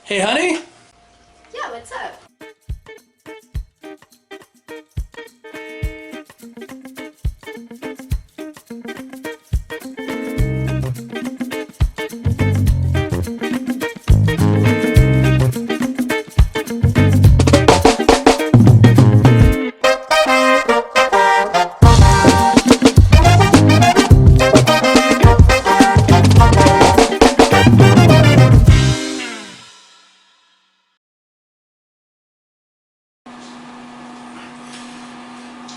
Hey, honey? Yeah, what's up?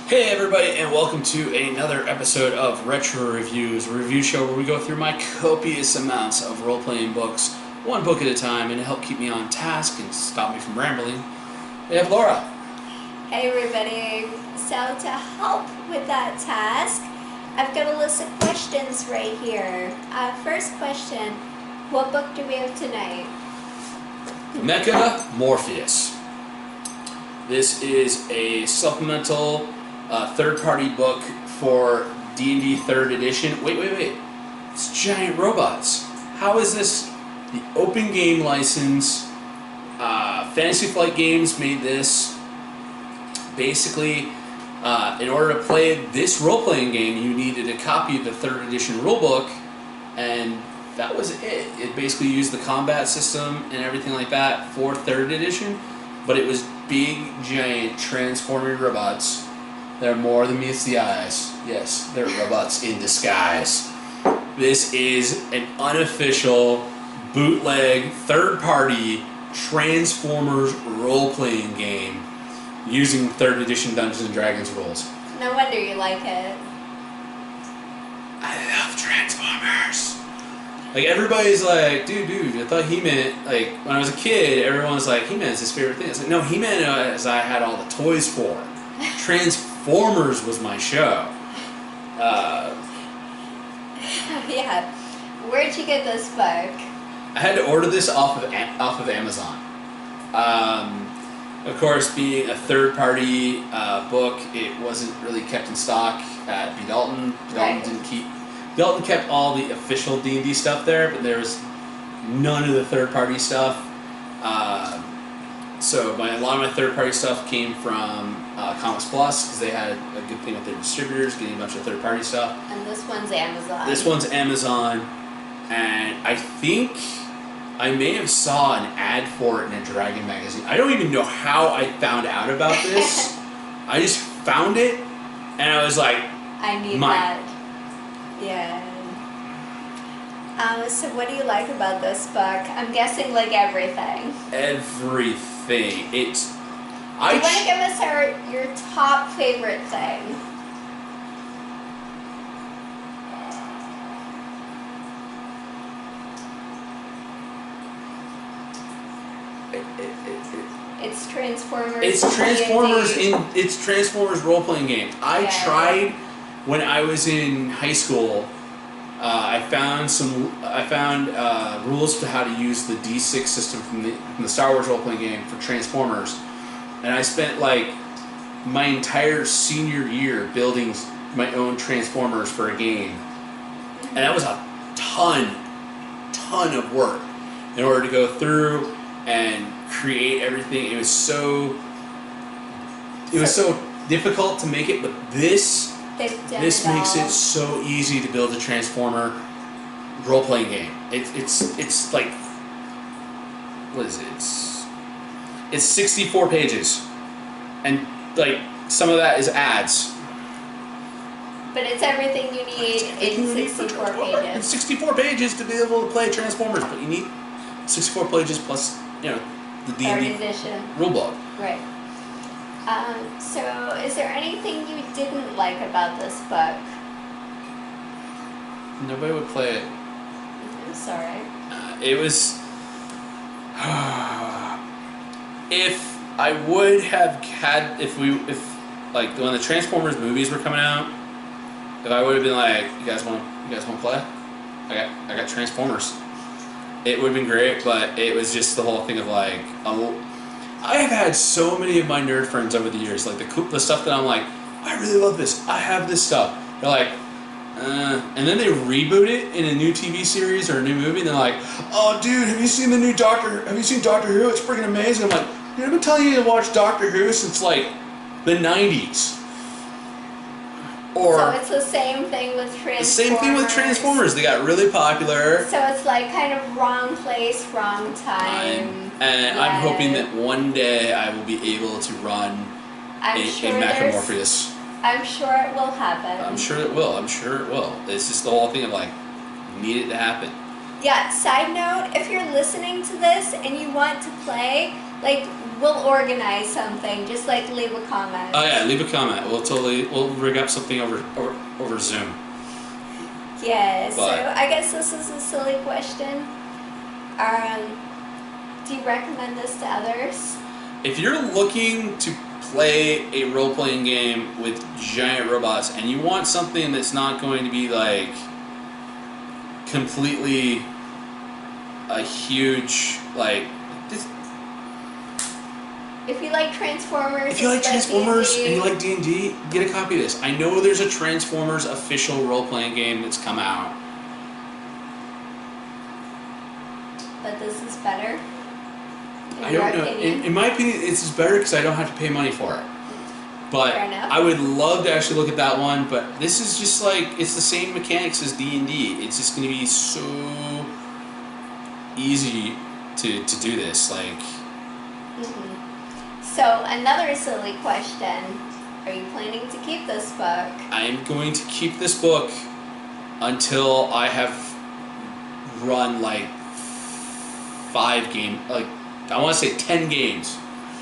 Hey everybody, and welcome to another episode of Retro Reviews, a review show where we go through my copious amounts of role-playing books, one book at a time, and to help keep me on task and stop me from rambling, we have Laura. Hey everybody. So to help with that task, I've got a list of questions right here. First question, what book do we have tonight? Mecha Morphosis. This is a supplemental third-party book for D&D 3rd edition. Wait. It's giant robots. How is this the open game license? Fantasy Flight Games made this. Basically, in order to play this role-playing game, you needed a copy of the 3rd edition rulebook, and that was it. It basically used the combat system and everything like that for 3rd edition, but it was big, giant, transforming robots. They're more than meets the eyes. Yes, they're robots in disguise. This is an unofficial, bootleg, third-party Transformers role-playing game using 3rd edition Dungeons & Dragons rules. No wonder you like it. I love Transformers. Like, everybody's like, dude, I thought He-Man, like, when I was a kid, everyone was like, He-Man's his favorite thing. I was like, no, He-Man is I had all the toys for. Transformers was my show. Yeah. Where'd you get this book? I had to order this off of Amazon. Of course, being a third-party book, it wasn't really kept in stock at B. Dalton. Dalton kept all the official D&D stuff there, but there was none of the third-party stuff. So a lot of my third-party stuff came from Comics Plus, because they had a good thing with their distributors, getting a bunch of third-party stuff. And this one's Amazon. This one's Amazon, and I think I may have saw an ad for it in a Dragon magazine. I don't even know how I found out about this. I just found it, and I was like, I need that. Yeah. So what do you like about this book? I'm guessing like everything. Everything. Do you want to give us your top favorite thing? It's Transformers. It's Transformers role-playing game. I tried when I was in high school. I found rules to how to use the D6 system from the Star Wars role-playing game for Transformers, and I spent like my entire senior year building my own Transformers for a game, and that was a ton of work in order to go through and create everything. It was so difficult to make it, but this makes it so easy to build a Transformer role-playing game. It's like, what is it? It's 64 pages, and like some of that is ads. But it's everything you need in 64 pages. It's 64 pages to be able to play Transformers, but you need 64 pages plus, the D&D rulebook. Right. So, is there anything you didn't like about this book? Nobody would play it. I'm sorry. It was... if I would have had... If like, when the Transformers movies were coming out, if I would have been like, you guys want to play? I got Transformers. It would have been great, but it was just the whole thing of like... I have had so many of my nerd friends over the years, like the stuff that I'm like, I really love this. I have this stuff. They're like, and then they reboot it in a new TV series or a new movie, and they're like, "Oh, dude, have you seen Doctor Who? It's freaking amazing." I'm like, "Dude, I've been telling you to watch Doctor Who since like the '90s." Or so it's the same thing with Transformers. the same thing with Transformers. They got really popular. So it's like kind of wrong place, wrong time. And I'm hoping that one day I will be able to run a Mecha Morphosis. I'm sure it will happen. I'm sure it will. It's just the whole thing of like, need it to happen. Yeah, side note, if you're listening to this and you want to play, like, we'll organize something. Just like leave a comment. Oh yeah, leave a comment. We'll rig up something over Zoom. Yeah, so I guess this is a silly question. Do you recommend this to others? If you're looking to play a role-playing game with giant robots and you want something that's not going to be like completely a huge like this, if you like Transformers, and you like D&D, get a copy of this. I know there's a Transformers official role-playing game that's come out, but this is better. I don't know. In my opinion, it's just better because I don't have to pay money for it. But I would love to actually look at that one. But this is just like, it's the same mechanics as D&D. It's just going to be so easy to do this. Like. So another silly question: are you planning to keep this book? I am going to keep this book until I have run like 5 games, like. I want to say 10 games.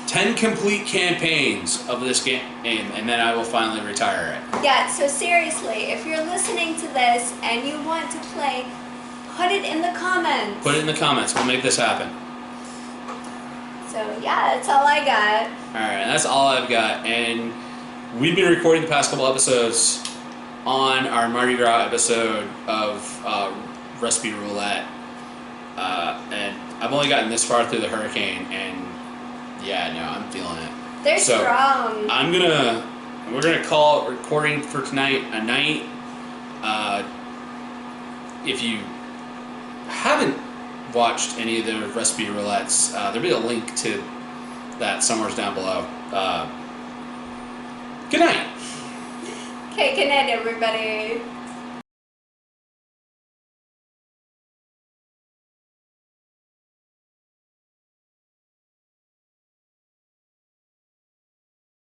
10 complete campaigns of this game, and then I will finally retire it. Yeah, so seriously, if you're listening to this and you want to play, put it in the comments. Put it in the comments. We'll make this happen. So, yeah, that's all I got. Alright, that's all I've got. And we've been recording the past couple episodes on our Mardi Gras episode of Recipe Roulette. And I've only gotten this far through the hurricane, and yeah, no, I'm feeling it. They're strong. We're gonna call recording for tonight a night. If you haven't watched any of the Recipe Roulettes, there'll be a link to that somewhere down below. Good night. Okay, good night, everybody.